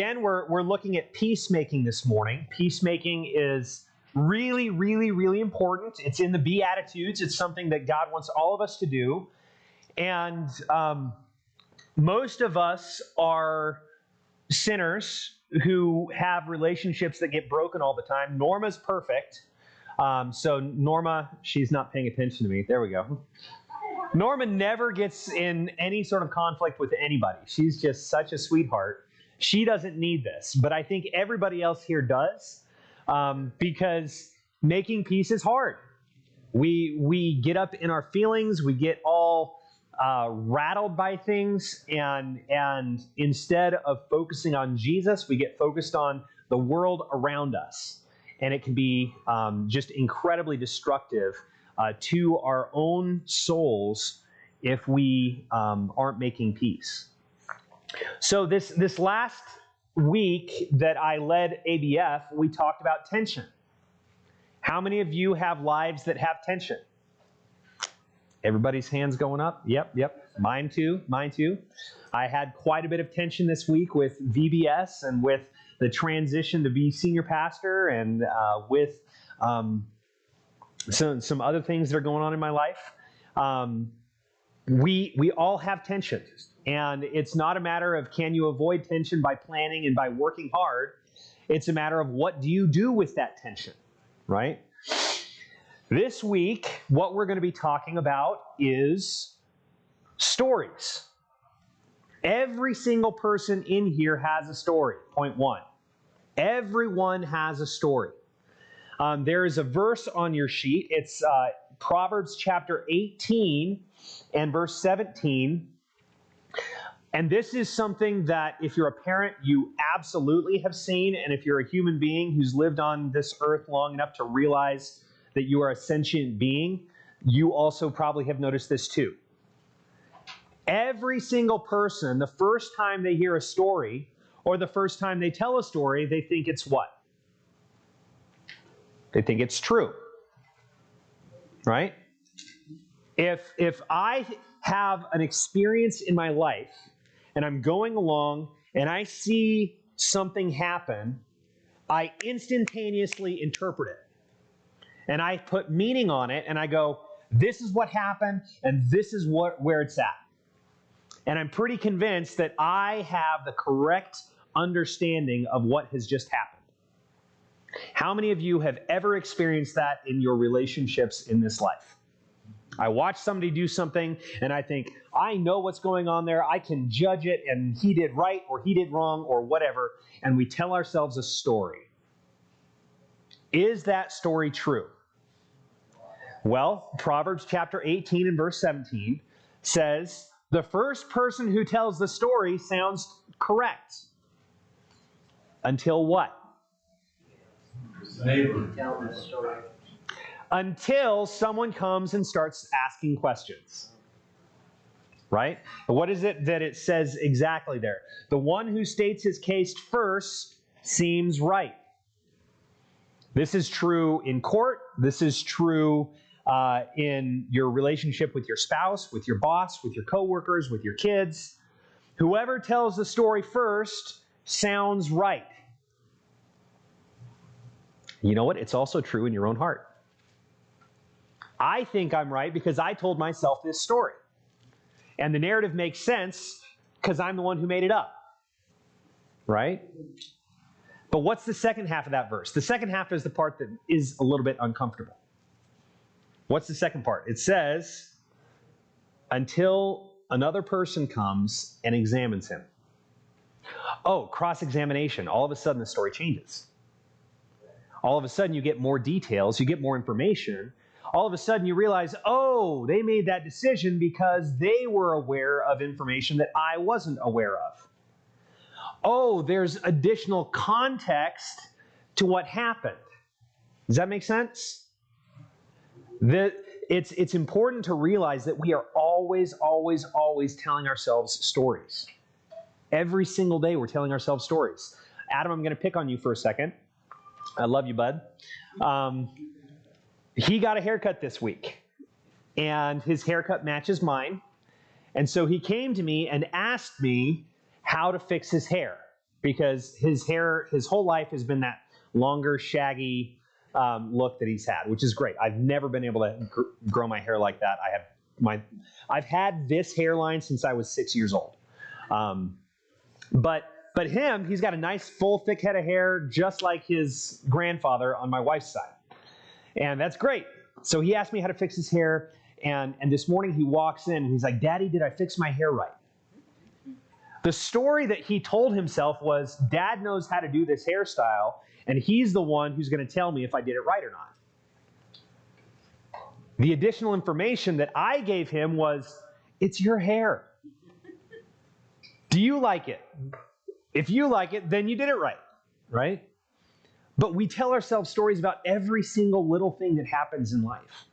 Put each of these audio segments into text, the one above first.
Again, we're looking at peacemaking this morning. Peacemaking is really, really, really important. It's in the Beatitudes. It's something that God wants all of us to do. And most of us are sinners who have relationships that get broken all the time. Norma's perfect. So Norma, she's not paying attention to me. There we go. Norma never gets in any sort of conflict with anybody. She's just such a sweetheart. She doesn't need this, but I think everybody else here does, because making peace is hard. We get up in our feelings, we get all rattled by things, and instead of focusing on Jesus, we get focused on the world around us, and it can be just incredibly destructive to our own souls if we aren't making peace. So this last week that I led ABF, we talked about tension. How many of you have lives that have tension? Everybody's hands going up? Yep. Mine too. I had quite a bit of tension this week with VBS and with the transition to be senior pastor and with some other things that are going on in my life. We all have tension. And it's not a matter of can you avoid tension by planning and by working hard. It's a matter of what do you do with that tension, right? This week, what we're going to be talking about is stories. Every single person in here has a story, point one. Everyone has a story. There is a verse on your sheet. It's Proverbs chapter 18 and verse 17. And this is something that if you're a parent, you absolutely have seen. And if you're a human being who's lived on this earth long enough to realize that you are a sentient being, you also probably have noticed this too. Every single person, the first time they hear a story or the first time they tell a story, they think it's what? They think it's true, right? If I have an experience in my life and I'm going along and I see something happen, I instantaneously interpret it. And I put meaning on it and I go, this is what happened and this is where it's at. And I'm pretty convinced that I have the correct understanding of what has just happened. How many of you have ever experienced that in your relationships in this life? I watch somebody do something and I think, I know what's going on there. I can judge it and he did right or he did wrong or whatever. And we tell ourselves a story. Is that story true? Well, Proverbs chapter 18 and verse 17 says, the first person who tells the story sounds correct. Until what? Until someone comes and starts asking questions. Right? What is it that it says exactly there? The one who states his case first seems right. This is true in court. This is true in your relationship with your spouse, with your boss, with your coworkers, with your kids. Whoever tells the story first sounds right. You know what? It's also true in your own heart. I think I'm right because I told myself this story. And the narrative makes sense because I'm the one who made it up. Right? But what's the second half of that verse? The second half is the part that is a little bit uncomfortable. What's the second part? It says, until another person comes and examines him. Oh, cross-examination. All of a sudden the story changes. All of a sudden you get more details, you get more information. All of a sudden you realize, oh, they made that decision because they were aware of information that I wasn't aware of. Oh, there's additional context to what happened. Does that make sense? It's important to realize that we are always telling ourselves stories. Every single day we're telling ourselves stories. Adam, I'm going to pick on you for a second. I love you, bud. He got a haircut this week, and his haircut matches mine. And so he came to me and asked me how to fix his hair. because his hair, his whole life has been that longer, shaggy look that he's had, which is great. I've never been able to grow my hair like that. I've had this hairline since I was 6 years old. But him, he's got a nice, full, thick head of hair, just like his grandfather on my wife's side. And that's great. So he asked me how to fix his hair, and this morning he walks in, and he's like, Daddy, did I fix my hair right? The story that he told himself was, Dad knows how to do this hairstyle, and he's the one who's going to tell me if I did it right or not. The additional information that I gave him was, it's your hair. Do you like it? If you like it, then you did it right, right? But we tell ourselves stories about every single little thing that happens in life.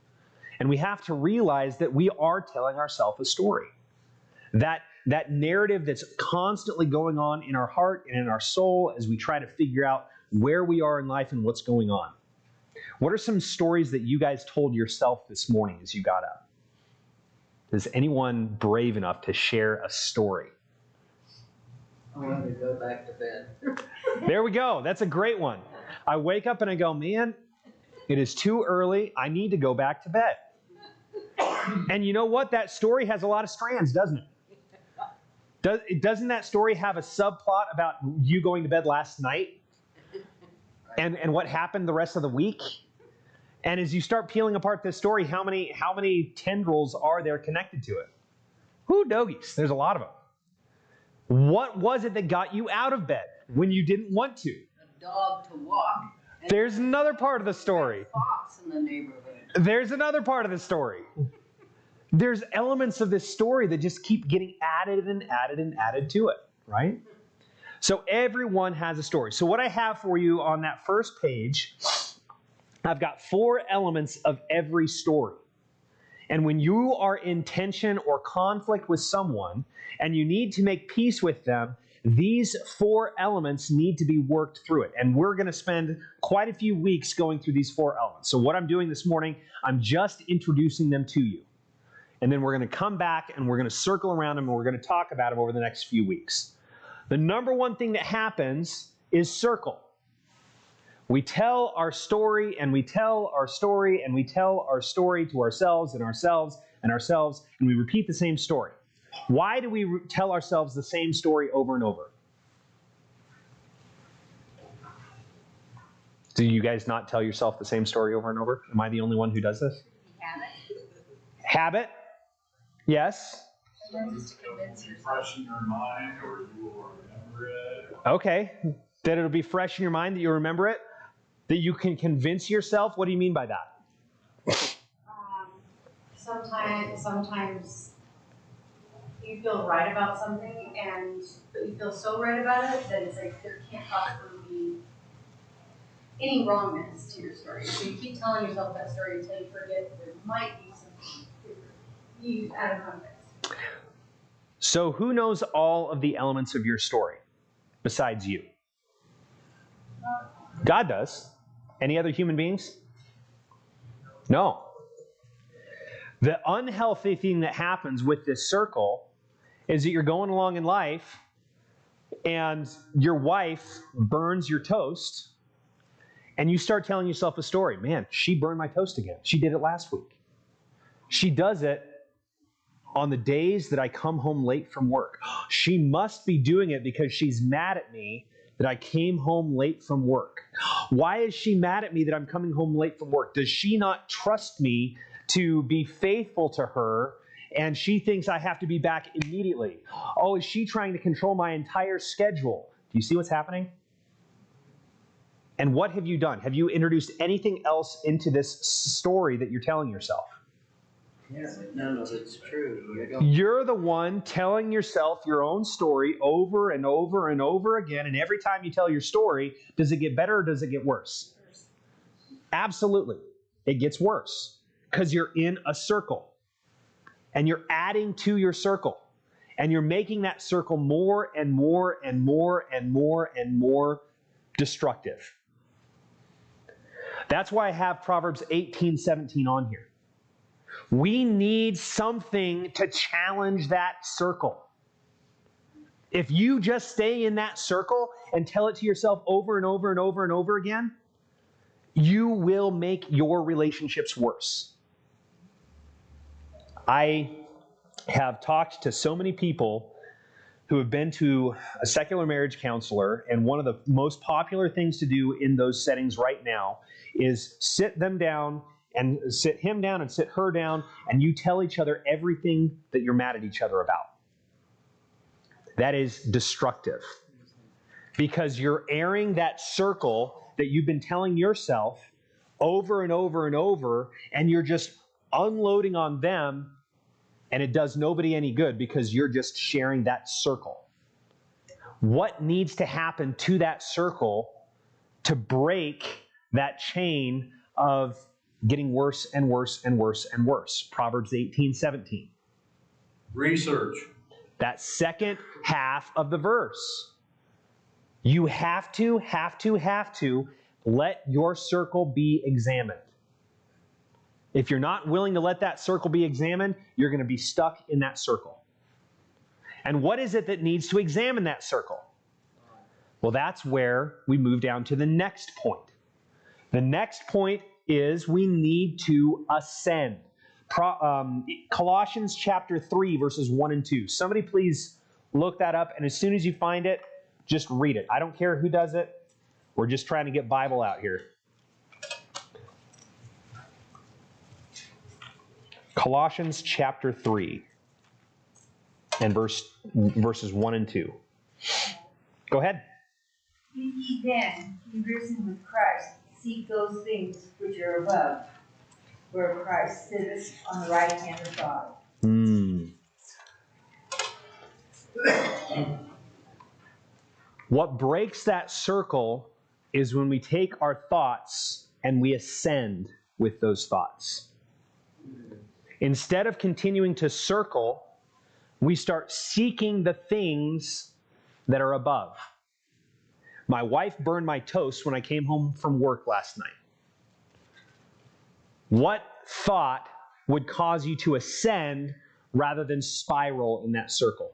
And we have to realize that we are telling ourselves a story. That narrative that's constantly going on in our heart and in our soul as we try to figure out where we are in life and what's going on. What are some stories that you guys told yourself this morning as you got up? Is anyone brave enough to share a story? I want to go back to bed. There we go. That's a great one. I wake up and I go, man, it is too early. I need to go back to bed. And you know what? That story has a lot of strands, doesn't it? Doesn't that story have a subplot about you going to bed last night and what happened the rest of the week? And as you start peeling apart this story, how many tendrils are there connected to it? Whoo, doggies. There's a lot of them. What was it that got you out of bed when you didn't want to? A dog to walk. There's another part of the story. Fox in the neighborhood. There's another part of the story. There's elements of this story that just keep getting added and added and added to it, right? So everyone has a story. So what I have for you on that first page, I've got 4 elements of every story. And when you are in tension or conflict with someone and you need to make peace with them, these 4 elements need to be worked through it. And we're going to spend quite a few weeks going through these 4 elements. So what I'm doing this morning, I'm just introducing them to you. And then we're going to come back and we're going to circle around them and we're going to talk about them over the next few weeks. The number one thing that happens is circle. We tell our story and we tell our story and we tell our story to ourselves and ourselves and ourselves, and we repeat the same story. Why do we tell ourselves the same story over and over? Do you guys not tell yourself the same story over and over? Am I the only one who does this? Habit? Yes. Fresh in your mind, or you will remember it. Okay. That it'll be fresh in your mind, that you remember it? That you can convince yourself? What do you mean by that? Sometimes you feel right about something, but you feel so right about it that it's like there can't possibly be any wrongness to your story. So you keep telling yourself that story until you forget that there might be something you out of context. So who knows all of the elements of your story besides you? God does. Any other human beings? No. The unhealthy thing that happens with this circle is that you're going along in life and your wife burns your toast and you start telling yourself a story. Man, she burned my toast again. She did it last week. She does it on the days that I come home late from work. She must be doing it because she's mad at me that I came home late from work. Why is she mad at me that I'm coming home late from work? Does she not trust me to be faithful to her, and she thinks I have to be back immediately? Oh, is she trying to control my entire schedule? Do you see what's happening? And what have you done? Have you introduced anything else into this story that you're telling yourself? Yes, none of it's true. You're the one telling yourself your own story over and over and over again, and every time you tell your story, does it get better or does it get worse? Absolutely. It gets worse because you're in a circle, and you're adding to your circle, and you're making that circle more and more and more and more and more destructive. That's why I have Proverbs 18:17 on here. We need something to challenge that circle. If you just stay in that circle and tell it to yourself over and over and over and over again, you will make your relationships worse. I have talked to so many people who have been to a secular marriage counselor, and one of the most popular things to do in those settings right now is sit them down and sit him down and sit her down, and you tell each other everything that you're mad at each other about. That is destructive, because you're airing that circle that you've been telling yourself over and over and over, and you're just unloading on them, and it does nobody any good because you're just sharing that circle. What needs to happen to that circle to break that chain of getting worse and worse and worse and worse? Proverbs 18:17. Research. That second half of the verse. You have to let your circle be examined. If you're not willing to let that circle be examined, you're going to be stuck in that circle. And what is it that needs to examine that circle? Well, that's where we move down to the next point. The next point is we need to ascend. Colossians chapter 3, verses 1 and 2. Somebody please look that up, and as soon as you find it, just read it. I don't care who does it. We're just trying to get Bible out here. Colossians chapter 3 and verses 1 and 2. Go ahead. If ye then be risen with Christ, seek those things which are above, where Christ sitteth on the right hand of God. What breaks that circle is when we take our thoughts and we ascend with those thoughts. Instead of continuing to circle, we start seeking the things that are above. My wife burned my toast when I came home from work last night. What thought would cause you to ascend rather than spiral in that circle?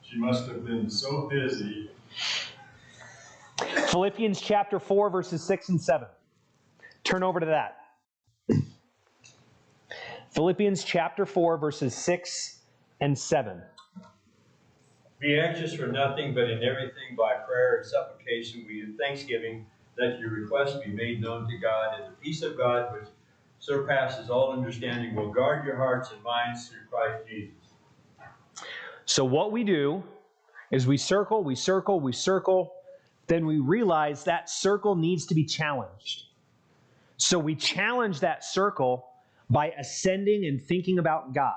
She must have been so busy. Philippians chapter 4, verses 6 and 7. Turn over to that. Philippians chapter 4, verses 6 and 7. Be anxious for nothing, but in everything by prayer and supplication with thanksgiving, let your requests be made known to God, and the peace of God, which surpasses all understanding, will guard your hearts and minds through Christ Jesus. So what we do is we circle, then we realize that circle needs to be challenged. So we challenge that circle by ascending and thinking about God.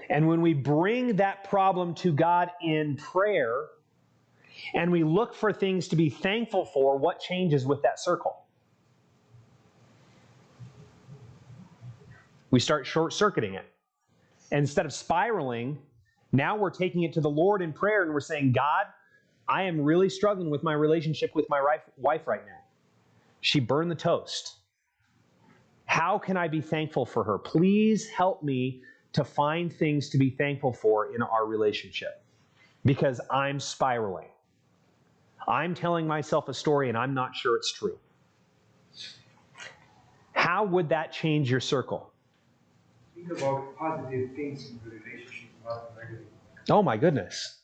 And when we bring that problem to God in prayer, and we look for things to be thankful for, what changes with that circle? We start short-circuiting it. And instead of spiraling, now we're taking it to the Lord in prayer, and we're saying, God, I am really struggling with my relationship with my wife right now. She burned the toast. How can I be thankful for her? Please help me to find things to be thankful for in our relationship, because I'm spiraling. I'm telling myself a story and I'm not sure it's true. How would that change your circle? Think about positive things in the relationship, not negative. Oh my goodness.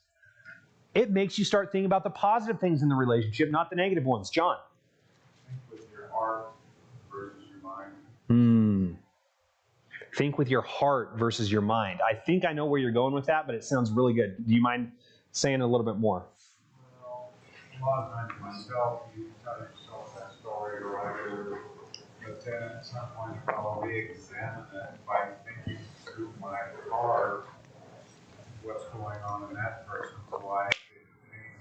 It makes you start thinking about the positive things in the relationship, not the negative ones. John? Think with your heart versus your mind. Think with your heart versus your mind. I think I know where you're going with that, but it sounds really good. Do you mind saying a little bit more? Well, a lot of times myself, you tell yourself that story or whatever, but then at some point I'll re-examine it by thinking through my heart what's going on in that person's life. It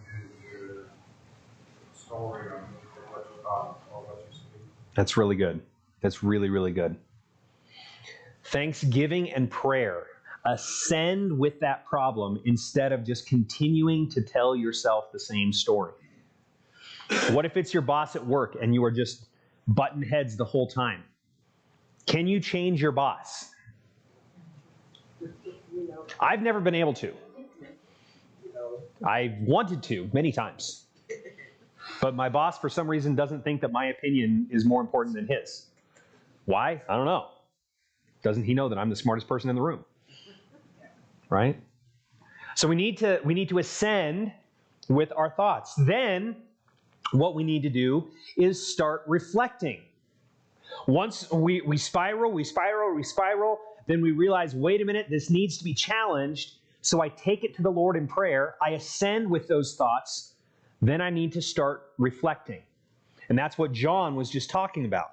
changes your story on what you thought or what you see. That's really good. That's really, really good. Thanksgiving and prayer. Ascend with that problem instead of just continuing to tell yourself the same story. What if it's your boss at work and you are just butting heads the whole time? Can you change your boss? I've never been able to. I wanted to many times. But my boss, for some reason, doesn't think that my opinion is more important than his. Why? I don't know. Doesn't he know that I'm the smartest person in the room? Right? So we need to ascend with our thoughts. Then what we need to do is start reflecting. Once we spiral, then we realize, wait a minute, this needs to be challenged. So I take it to the Lord in prayer. I ascend with those thoughts. Then I need to start reflecting. And that's what John was just talking about.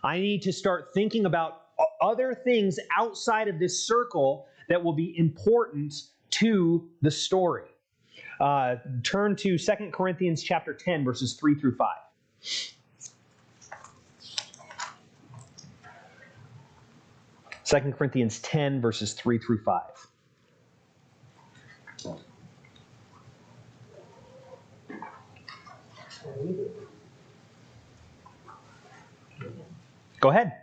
I need to start thinking about other things outside of this circle that will be important to the story. Turn to 2 Corinthians chapter 10, verses 3 through 5. 2 Corinthians 10, verses 3 through 5. Go ahead.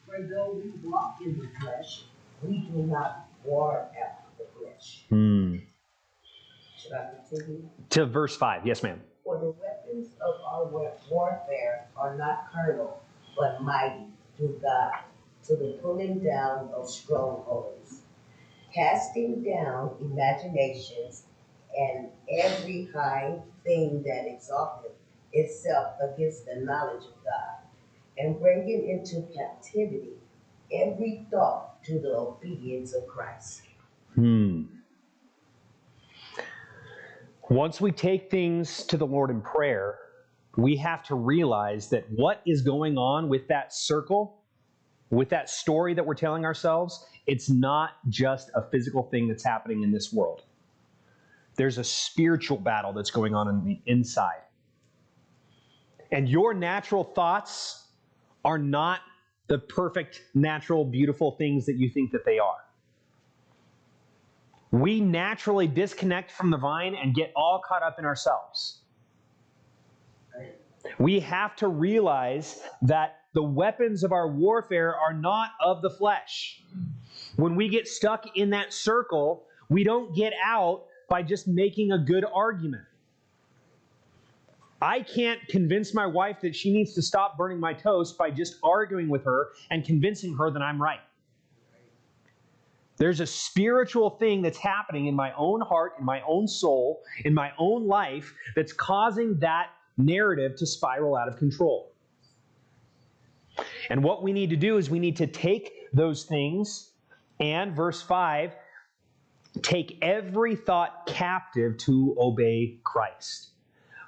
For though we walk in the flesh, we do not war after the flesh. Should I continue? To verse 5. Yes, ma'am. For the weapons of our warfare are not carnal, but mighty through God, to the pulling down of strongholds, casting down imaginations and every high thing that exalteth itself against the knowledge of God, and bringing into captivity every thought to the obedience of Christ. Once we take things to the Lord in prayer, we have to realize that what is going on with that circle, with that story that we're telling ourselves, it's not just a physical thing that's happening in this world. There's a spiritual battle that's going on the inside. And your natural thoughts are not the perfect, natural, beautiful things that you think that they are. We naturally disconnect from the vine and get all caught up in ourselves. We have to realize that the weapons of our warfare are not of the flesh. When we get stuck in that circle, we don't get out by just making a good argument. I can't convince my wife that she needs to stop burning my toast by just arguing with her and convincing her that I'm right. There's a spiritual thing that's happening in my own heart, in my own soul, in my own life that's causing that narrative to spiral out of control. And what we need to do is we need to take those things and, verse 5, take every thought captive to obey Christ.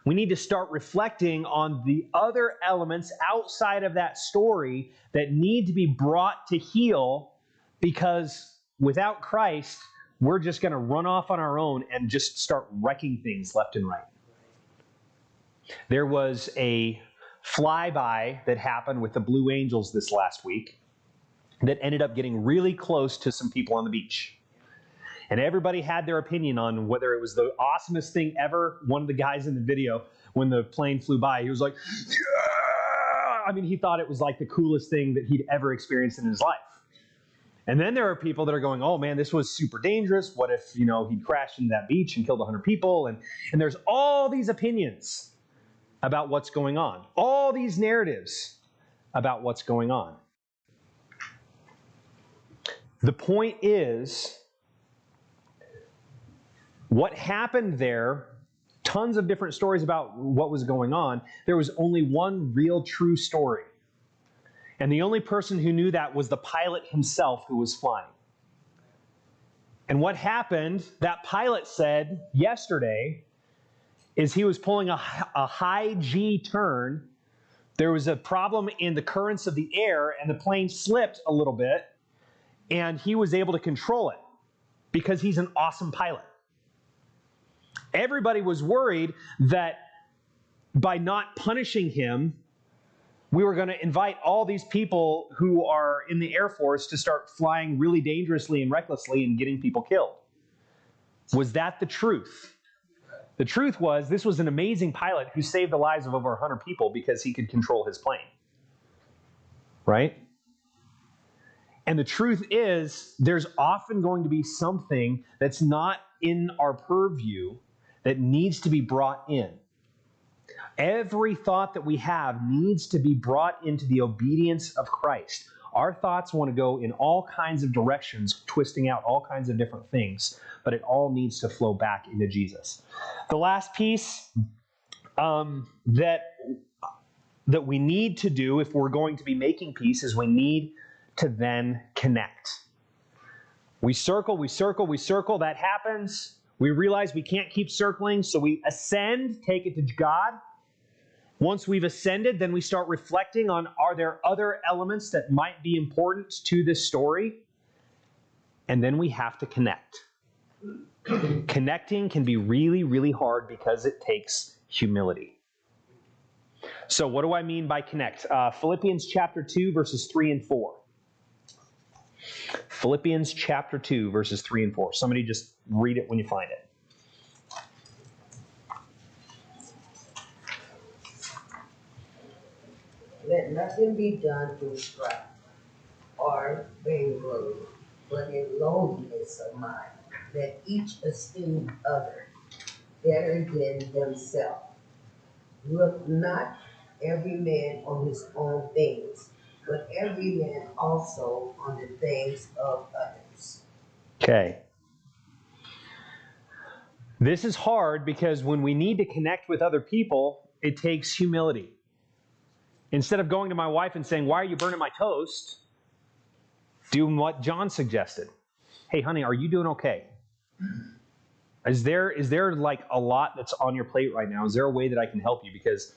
We need to start reflecting on the other elements outside of that story that need to be brought to heel, because without Christ, we're just going to run off on our own and just start wrecking things left and right. There was a flyby that happened with the Blue Angels this last week that ended up getting really close to some people on the beach. And everybody had their opinion on whether it was the awesomest thing ever. One of the guys in the video, when the plane flew by, he was like, yeah! I mean, he thought it was like the coolest thing that he'd ever experienced in his life. And then there are people that are going, oh man, this was super dangerous. What if, he'd crashed into that beach and killed 100 people? And there's all these opinions about what's going on. All these narratives about what's going on. The point is, what happened there, tons of different stories about what was going on. There was only one real true story. And the only person who knew that was the pilot himself who was flying. And what happened, that pilot said yesterday, is he was pulling a high G turn. There was a problem in the currents of the air, and the plane slipped a little bit, and he was able to control it because he's an awesome pilot. Everybody was worried that by not punishing him, we were going to invite all these people who are in the Air Force to start flying really dangerously and recklessly and getting people killed. Was that the truth? The truth was, this was an amazing pilot who saved the lives of over 100 people because he could control his plane. Right? And the truth is, there's often going to be something that's not in our purview that needs to be brought in. Every thought that we have needs to be brought into the obedience of Christ. Our thoughts want to go in all kinds of directions, twisting out all kinds of different things, but it all needs to flow back into Jesus. The last piece that we need to do if we're going to be making peace is we need to then connect. We circle, that happens. We realize we can't keep circling, so we ascend, take it to God. Once we've ascended, then we start reflecting on, are there other elements that might be important to this story? And then we have to connect. Connecting can be really, really hard because it takes humility. So what do I mean by connect? Philippians chapter 2, verses 3 and 4. Philippians chapter 2, verses 3 and 4. Somebody just read it when you find it. Let nothing be done through strife or vainglory, but in lowliness of mind. Let each esteem other better than themselves. Look not every man on his own things, but every man also on the things of others. Okay. This is hard because when we need to connect with other people, it takes humility. Instead of going to my wife and saying, "Why are you burning my toast?" do what John suggested. "Hey, honey, are you doing okay? Is there like a lot that's on your plate right now? Is there a way that I can help you? Because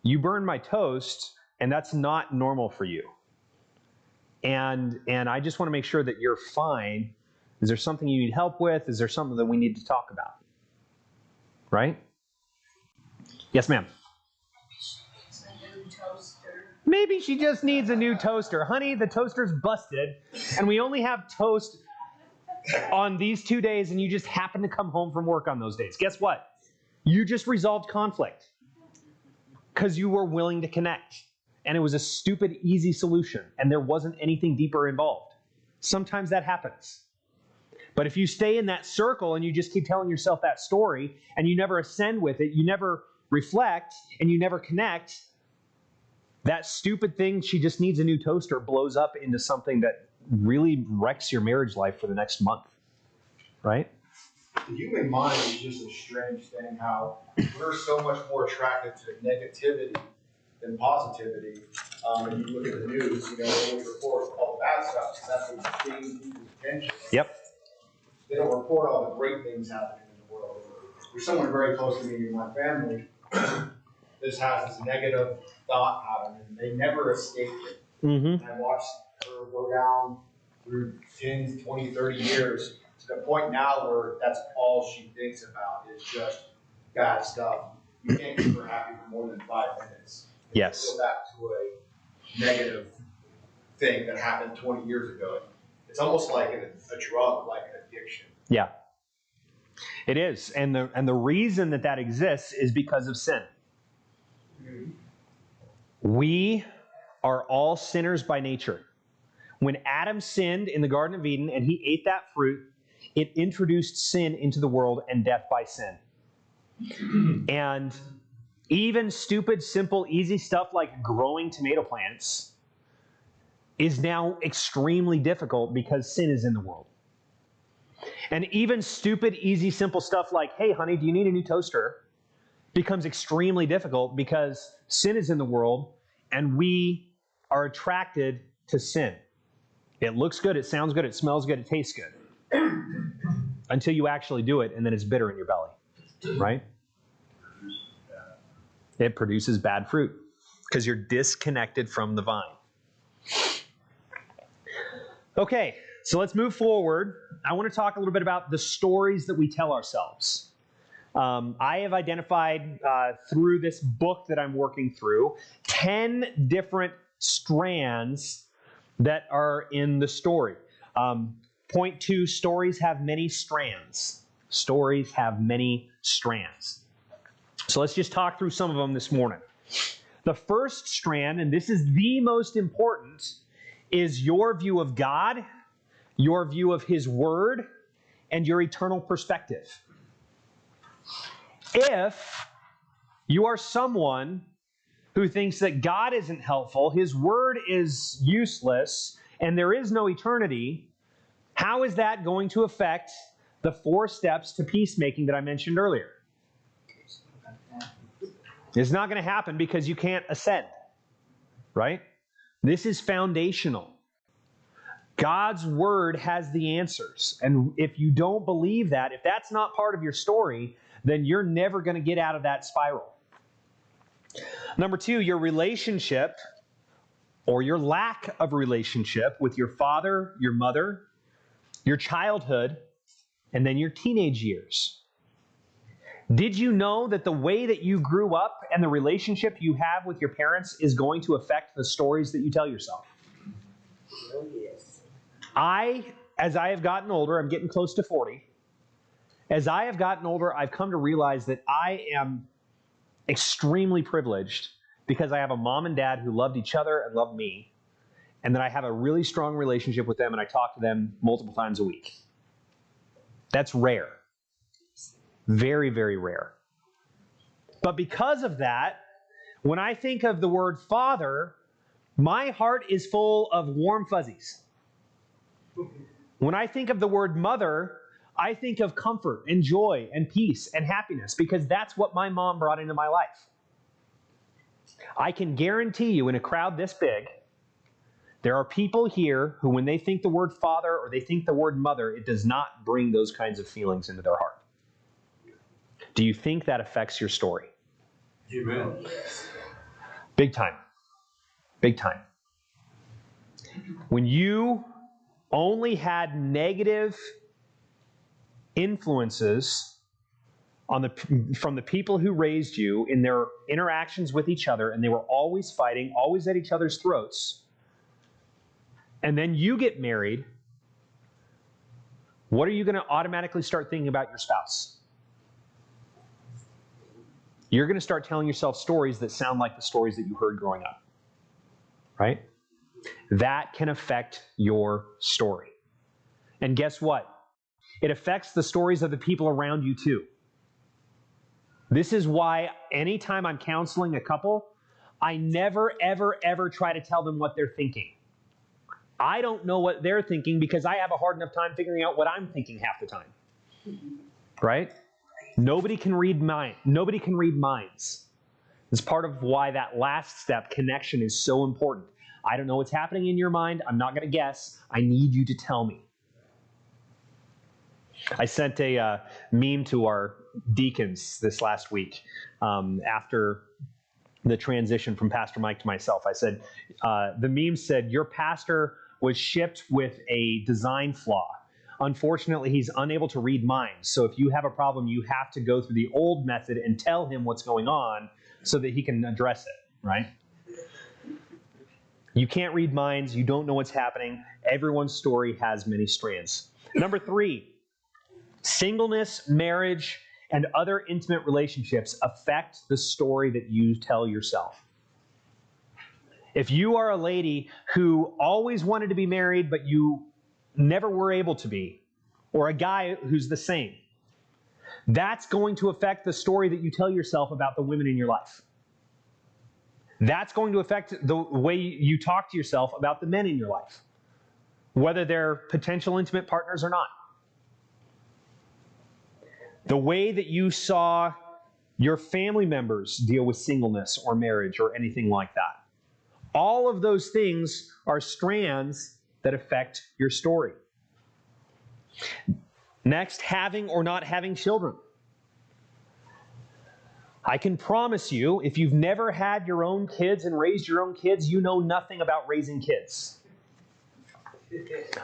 you burned my toast, and that's not normal for you. And I just want to make sure that you're fine. Is there something you need help with? Is there something that we need to talk about?" Right? Yes, ma'am. Maybe she just needs a new toaster. Honey, the toaster's busted, and we only have toast on these 2 days, and you just happen to come home from work on those days. Guess what? You just resolved conflict because you were willing to connect, and it was a stupid, easy solution, and there wasn't anything deeper involved. Sometimes that happens. But if you stay in that circle and you just keep telling yourself that story, and you never ascend with it, you never reflect, and you never connect, that stupid thing, she just needs a new toaster, blows up into something that really wrecks your marriage life for the next month. Right? The human mind is just a strange thing, how we're so much more attracted to negativity than positivity. And you look at the news, when we report all the bad stuff, because that's what's getting people's attention. Yep. They don't report all the great things happening in the world. There's someone very close to me in my family that has this negative thought pattern, and they never escaped it. Mm-hmm. And I watched her go down through 10, 20, 30 years to the point now where that's all she thinks about is just bad stuff. You can't keep her happy for more than 5 minutes. Yes. Go back to a negative thing that happened 20 years ago. It's almost like a drug, like an addiction. Yeah. It is. And the reason that exists is because of sin. We are all sinners by nature. When Adam sinned in the Garden of Eden and he ate that fruit, it introduced sin into the world and death by sin. And even stupid, simple, easy stuff like growing tomato plants is now extremely difficult because sin is in the world. And even stupid, easy, simple stuff like, "Hey, honey, do you need a new toaster?" becomes extremely difficult because sin is in the world and we are attracted to sin. It looks good, it sounds good, it smells good, it tastes good. Until you actually do it, and then it's bitter in your belly. Right? It produces bad fruit because you're disconnected from the vine. Okay, so let's move forward. I want to talk a little bit about the stories that we tell ourselves. I have identified through this book that I'm working through 10 different strands that are in the story. Point 2, stories have many strands. Stories have many strands. So let's just talk through some of them this morning. The first strand, and this is the most important, is your view of God, your view of His Word, and your eternal perspective. If you are someone who thinks that God isn't helpful, His Word is useless, and there is no eternity, how is that going to affect the 4 steps to peacemaking that I mentioned earlier? It's not going to happen because you can't ascend, right? This is foundational. God's Word has the answers. And if you don't believe that, if that's not part of your story, then you're never going to get out of that spiral. Number 2, your relationship or your lack of relationship with your father, your mother, your childhood, and then your teenage years. Did you know that the way that you grew up and the relationship you have with your parents is going to affect the stories that you tell yourself? Oh, yes. As I have gotten older, I'm getting close to 40. As I have gotten older, I've come to realize that I am extremely privileged because I have a mom and dad who loved each other and loved me, and that I have a really strong relationship with them and I talk to them multiple times a week. That's rare. Very, very rare. But because of that, when I think of the word father, my heart is full of warm fuzzies. When I think of the word mother, I think of comfort and joy and peace and happiness because that's what my mom brought into my life. I can guarantee you in a crowd this big, there are people here who when they think the word father or they think the word mother, it does not bring those kinds of feelings into their heart. Do you think that affects your story? Amen. Big time. Big time. When you only had negative influences from the people who raised you in their interactions with each other, and they were always fighting, always at each other's throats, and then you get married, what are you going to automatically start thinking about your spouse? You're going to start telling yourself stories that sound like the stories that you heard growing up, right? That can affect your story. And guess what? It affects the stories of the people around you too. This is why anytime I'm counseling a couple, I never, ever, ever try to tell them what they're thinking. I don't know what they're thinking because I have a hard enough time figuring out what I'm thinking half the time. Right? Nobody can read minds. It's part of why that last step, connection, is so important. I don't know what's happening in your mind. I'm not going to guess. I need you to tell me. I sent a meme to our deacons this last week after the transition from Pastor Mike to myself. I said, the meme said, your pastor was shipped with a design flaw. Unfortunately, he's unable to read minds. So if you have a problem, you have to go through the old method and tell him what's going on so that he can address it, right? You can't read minds. You don't know what's happening. Everyone's story has many strands. Number 3, singleness, marriage, and other intimate relationships affect the story that you tell yourself. If you are a lady who always wanted to be married, but you never were able to be, or a guy who's the same, that's going to affect the story that you tell yourself about the women in your life. That's going to affect the way you talk to yourself about the men in your life, whether they're potential intimate partners or not. The way that you saw your family members deal with singleness or marriage or anything like that. All of those things are strands that affect your story. Next, having or not having children. I can promise you, if you've never had your own kids and raised your own kids, you know nothing about raising kids.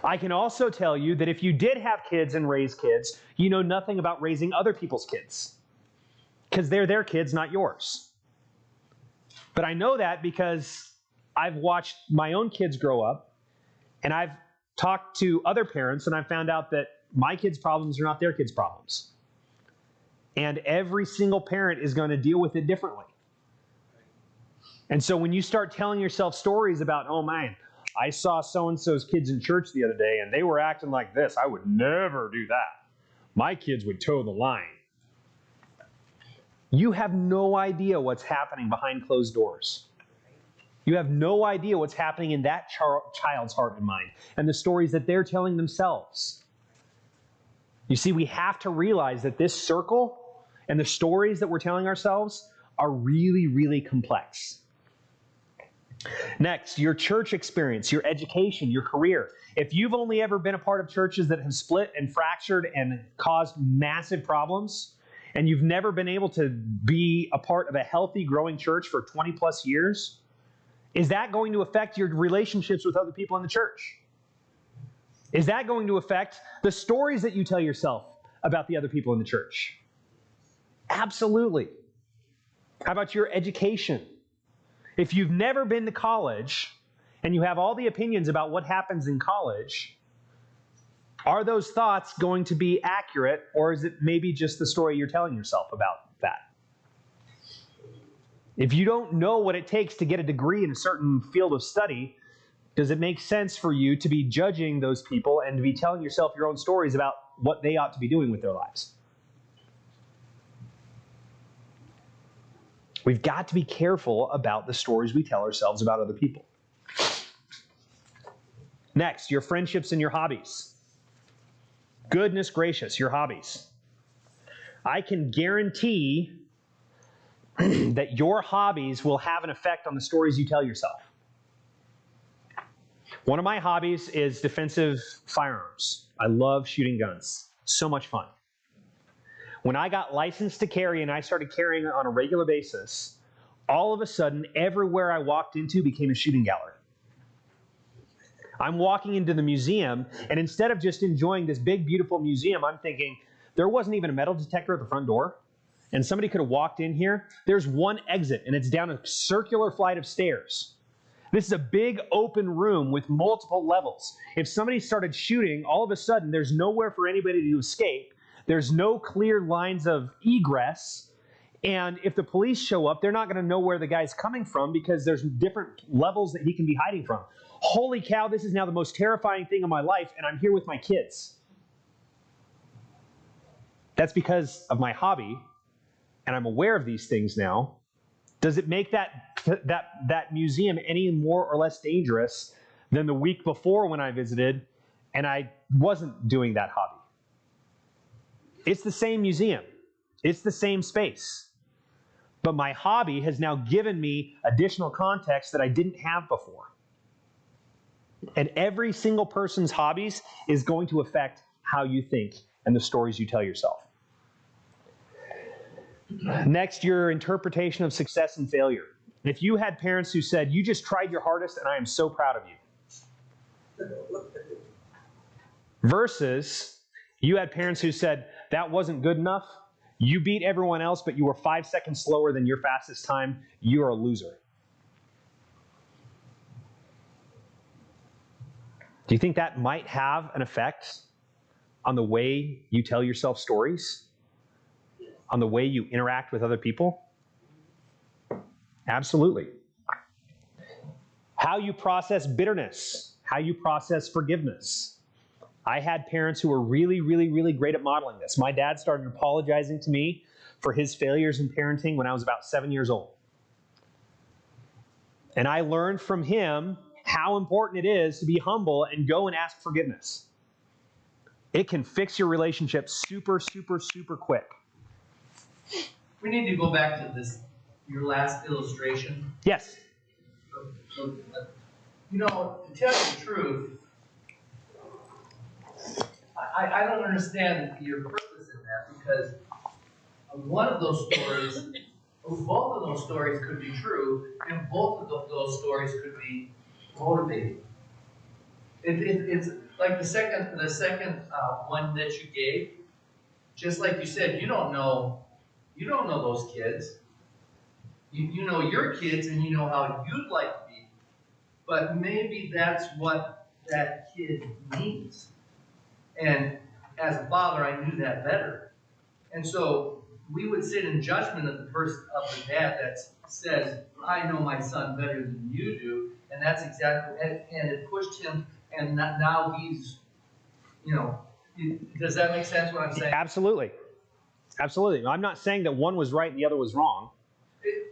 I can also tell you that if you did have kids and raise kids, you know nothing about raising other people's kids. Because they're their kids, not yours. But I know that because I've watched my own kids grow up, and I've talked to other parents, and I've found out that my kids' problems are not their kids' problems. And every single parent is going to deal with it differently. And so when you start telling yourself stories about, oh man, I saw so-and-so's kids in church the other day, and they were acting like this. I would never do that. My kids would toe the line. You have no idea what's happening behind closed doors. You have no idea what's happening in that child's heart and mind and the stories that they're telling themselves. You see, we have to realize that this circle and the stories that we're telling ourselves are really, really complex. Next, your church experience, your education, your career. If you've only ever been a part of churches that have split and fractured and caused massive problems, and you've never been able to be a part of a healthy, growing church for 20 plus years, is that going to affect your relationships with other people in the church? Is that going to affect the stories that you tell yourself about the other people in the church? Absolutely. How about your education? If you've never been to college and you have all the opinions about what happens in college, are those thoughts going to be accurate, or is it maybe just the story you're telling yourself about that? If you don't know what it takes to get a degree in a certain field of study, does it make sense for you to be judging those people and to be telling yourself your own stories about what they ought to be doing with their lives? We've got to be careful about the stories we tell ourselves about other people. Next, your friendships and your hobbies. Goodness gracious, your hobbies. I can guarantee that your hobbies will have an effect on the stories you tell yourself. One of my hobbies is defensive firearms. I love shooting guns. So much fun. When I got licensed to carry and I started carrying on a regular basis, all of a sudden, everywhere I walked into became a shooting gallery. I'm walking into the museum, and instead of just enjoying this big, beautiful museum, I'm thinking, there wasn't even a metal detector at the front door, and somebody could have walked in here. There's one exit, and it's down a circular flight of stairs. This is a big open room with multiple levels. If somebody started shooting, all of a sudden, there's nowhere for anybody to escape. There's no clear lines of egress. And if the police show up, they're not going to know where the guy's coming from because there's different levels that he can be hiding from. Holy cow, this is now the most terrifying thing in my life, and I'm here with my kids. That's because of my hobby, and I'm aware of these things now. Does it make that museum any more or less dangerous than the week before when I visited and I wasn't doing that hobby? It's the same museum. It's the same space. But my hobby has now given me additional context that I didn't have before. And every single person's hobbies is going to affect how you think and the stories you tell yourself. Next, your interpretation of success and failure. If you had parents who said, "You just tried your hardest and I am so proud of you," versus you had parents who said, "That wasn't good enough. You beat everyone else, but you were 5 seconds slower than your fastest time. You're a loser." Do you think that might have an effect on the way you tell yourself stories? On the way you interact with other people? Absolutely. How you process bitterness, how you process forgiveness. I had parents who were really, really, really great at modeling this. My dad started apologizing to me for his failures in parenting when I was about 7 years old. And I learned from him how important it is to be humble and go and ask forgiveness. It can fix your relationship super, super, super quick. We need to go back to this, your last illustration. Yes. So, you know, to tell you the truth, I don't understand your purpose in that, because one of those stories, both of those stories could be true, and both of those stories could be motivating. It's like the second one that you gave. Just like you said, you don't know those kids. You know your kids, and you know how you'd like to be. But maybe that's what that kid needs. And as a father, I knew that better. And so we would sit in judgment of the dad that says, I know my son better than you do, and that's exactly, and it pushed him, and now he's, does that make sense what I'm saying? Absolutely. Absolutely. I'm not saying that one was right and the other was wrong.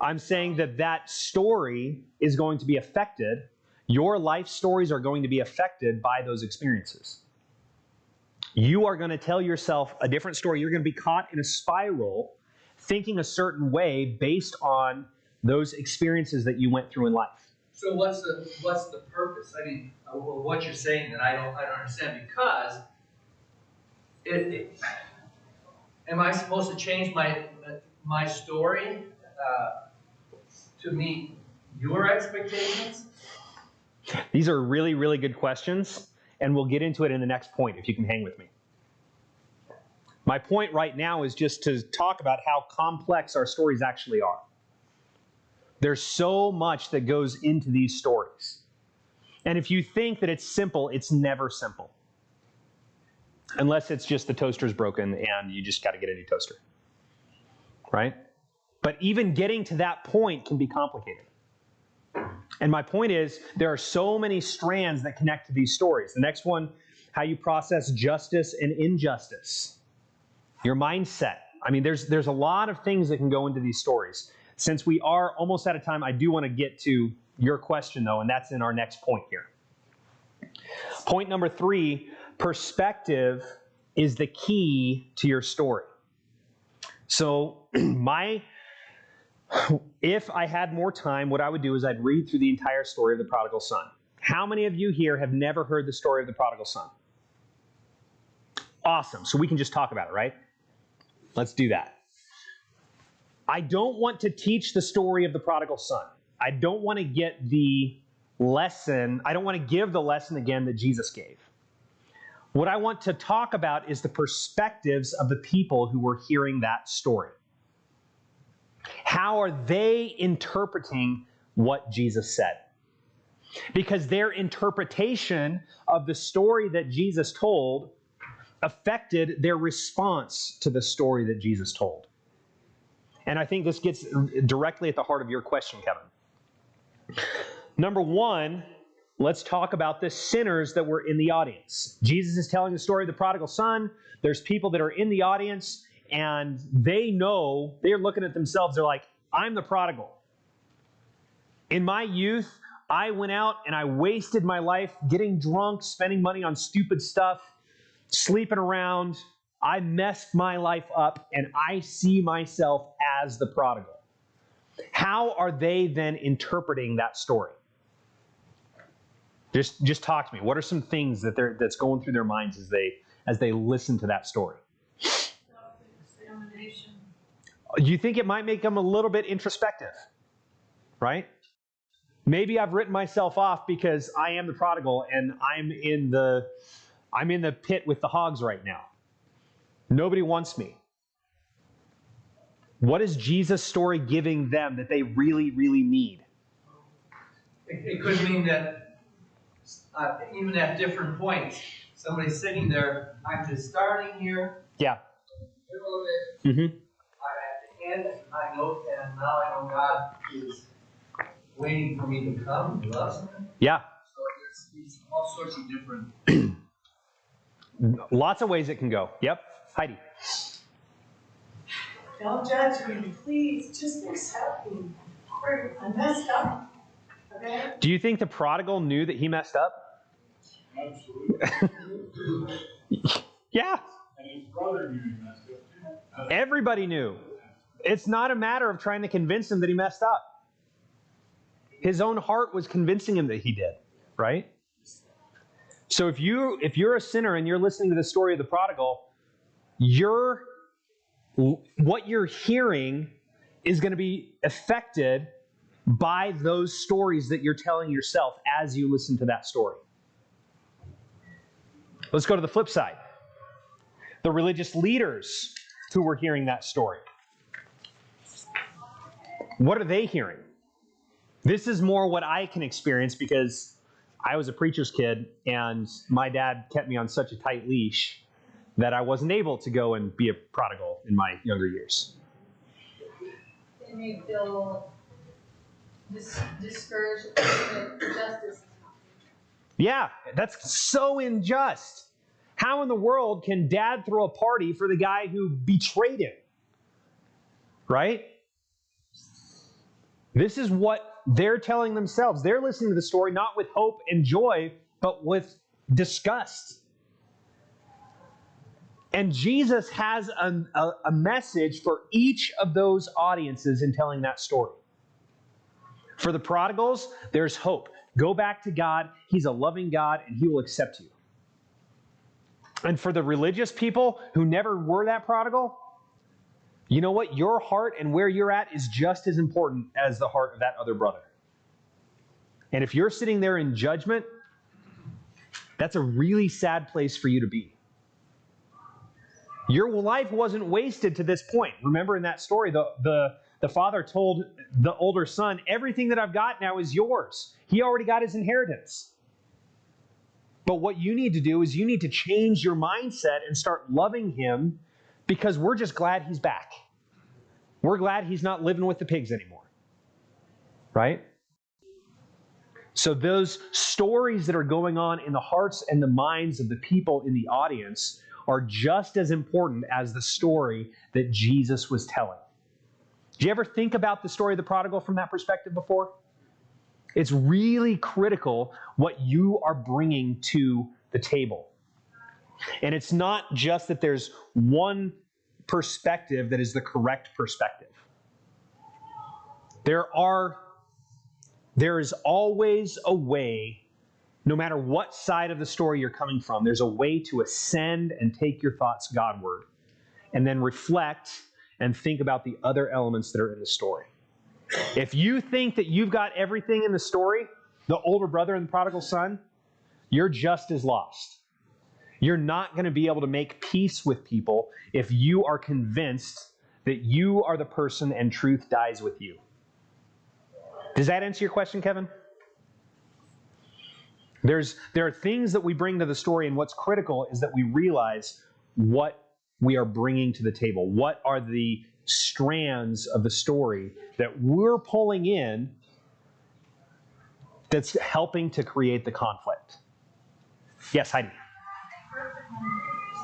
I'm saying that story is going to be affected. Your life stories are going to be affected by those experiences. You are going to tell yourself a different story. You're going to be caught in a spiral thinking a certain way based on those experiences that you went through in life. So what's the purpose? I mean, what you're saying that I don't understand, because am I supposed to change my story to meet your expectations? These are really, really good questions, and we'll get into it in the next point if you can hang with me. My point right now is just to talk about how complex our stories actually are. There's so much that goes into these stories. And if you think that it's simple, it's never simple. Unless it's just the toaster's broken and you just got to get a new toaster. Right? But even getting to that point can be complicated. And my point is, there are so many strands that connect to these stories. The next one, how you process justice and injustice. Your mindset. I mean, there's a lot of things that can go into these stories. Since we are almost out of time, I do want to get to your question, though, and that's in our next point here. Point number 3, perspective is the key to your story. So if I had more time, what I would do is I'd read through the entire story of the prodigal son. How many of you here have never heard the story of the prodigal son? Awesome. So we can just talk about it, right? Let's do that. I don't want to teach the story of the prodigal son. I don't want to get the lesson. I don't want to give the lesson again that Jesus gave. What I want to talk about is the perspectives of the people who were hearing that story. How are they interpreting what Jesus said? Because their interpretation of the story that Jesus told affected their response to the story that Jesus told. And I think this gets directly at the heart of your question, Kevin. Number 1, let's talk about the sinners that were in the audience. Jesus is telling the story of the prodigal son. There's people that are in the audience, and they know, they're looking at themselves, they're like, I'm the prodigal. In my youth, I went out and I wasted my life getting drunk, spending money on stupid stuff, sleeping around. I messed my life up, and I see myself as the prodigal. How are they then interpreting that story? Just talk to me. What are some things that's going through their minds as they listen to that story? Self-examination. You think it might make them a little bit introspective, right? Maybe I've written myself off because I am the prodigal and I'm in the pit with the hogs right now. Nobody wants me. What is Jesus' story giving them that they really, really need? It could mean that even at different points, somebody's sitting there, I'm just starting here. Yeah. Middle of it. Mm-hmm. I'm at the end. I know, and now I know God is waiting for me to come. He loves me. Yeah. So there's all sorts of different. Lots of ways it can go. Yep. Heidi. Don't judge me, please. Just accept me. I messed up. Okay? Do you think the prodigal knew that he messed up? Absolutely. Yeah. And his brother knew he messed up too. Everybody knew. It's not a matter of trying to convince him that he messed up. His own heart was convincing him that he did, right? So if you're a sinner and you're listening to the story of the prodigal, what you're hearing is going to be affected by those stories that you're telling yourself as you listen to that story. Let's go to the flip side. The religious leaders who were hearing that story. What are they hearing? This is more what I can experience because I was a preacher's kid and my dad kept me on such a tight leash that I wasn't able to go and be a prodigal in my younger years. It may feel discouraged that justice. Yeah, that's so unjust. How in the world can dad throw a party for the guy who betrayed him? Right? This is what they're telling themselves. They're listening to the story not with hope and joy, but with disgust. And Jesus has a message for each of those audiences in telling that story. For the prodigals, there's hope. Go back to God. He's a loving God, and he will accept you. And for the religious people who never were that prodigal, you know what? Your heart and where you're at is just as important as the heart of that other brother. And if you're sitting there in judgment, that's a really sad place for you to be. Your life wasn't wasted to this point. Remember in that story, the father told the older son, everything that I've got now is yours. He already got his inheritance. But what you need to do is you need to change your mindset and start loving him, because we're just glad he's back. We're glad he's not living with the pigs anymore. Right? So those stories that are going on in the hearts and the minds of the people in the audience are just as important as the story that Jesus was telling. Did you ever think about the story of the prodigal from that perspective before? It's really critical what you are bringing to the table. And it's not just that there's one perspective that is the correct perspective. There is always a way, no matter what side of the story you're coming from, there's a way to ascend and take your thoughts Godward, and then reflect and think about the other elements that are in the story. If you think that you've got everything in the story, the older brother and the prodigal son, you're just as lost. You're not going to be able to make peace with people if you are convinced that you are the person and truth dies with you. Does that answer your question, Kevin? There are things that we bring to the story, and what's critical is that we realize what we are bringing to the table. What are the strands of the story that we're pulling in that's helping to create the conflict? Yes, Heidi.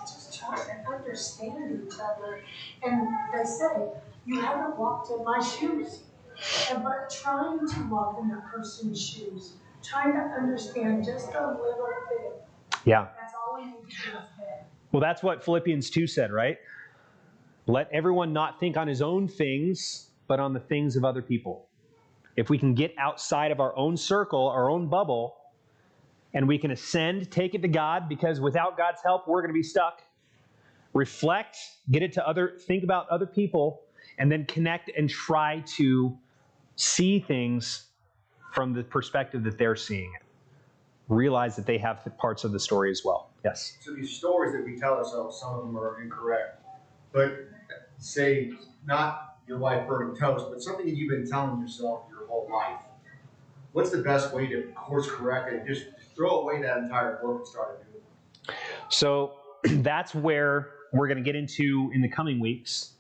Just try to understand each other. And they say, you haven't walked in my shoes. But trying to walk in that person's shoes, trying to understand just a little bit. Yeah. That's all we need to do is head. Well, that's what Philippians 2 said, right? Let everyone not think on his own things, but on the things of other people. If we can get outside of our own circle, our own bubble, and we can ascend, take it to God, because without God's help, we're going to be stuck. Reflect, think about other people, and then connect and try to see things from the perspective that they're seeing it. Realize that they have parts of the story as well. Yes? So these stories that we tell ourselves, some of them are incorrect. But say, not your wife burning toast, but something that you've been telling yourself your whole life. What's the best way to course correct it? Just throw away that entire book and start a new one. So that's where we're going to get into in the coming weeks.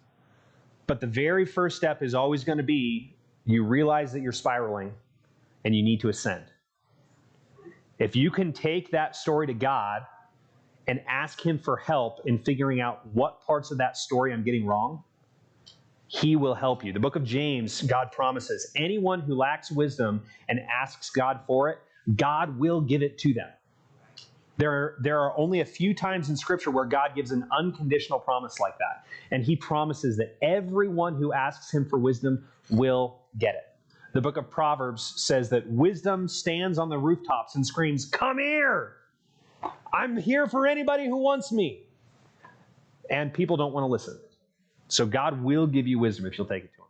But the very first step is always going to be you realize that you're spiraling and you need to ascend. If you can take that story to God and ask him for help in figuring out what parts of that story I'm getting wrong, he will help you. The book of James, God promises anyone who lacks wisdom and asks God for it, God will give it to them. There are only a few times in Scripture where God gives an unconditional promise like that. And he promises that everyone who asks him for wisdom will get it. The book of Proverbs says that wisdom stands on the rooftops and screams, "Come here! I'm here for anybody who wants me." And people don't want to listen. So God will give you wisdom if you'll take it to him.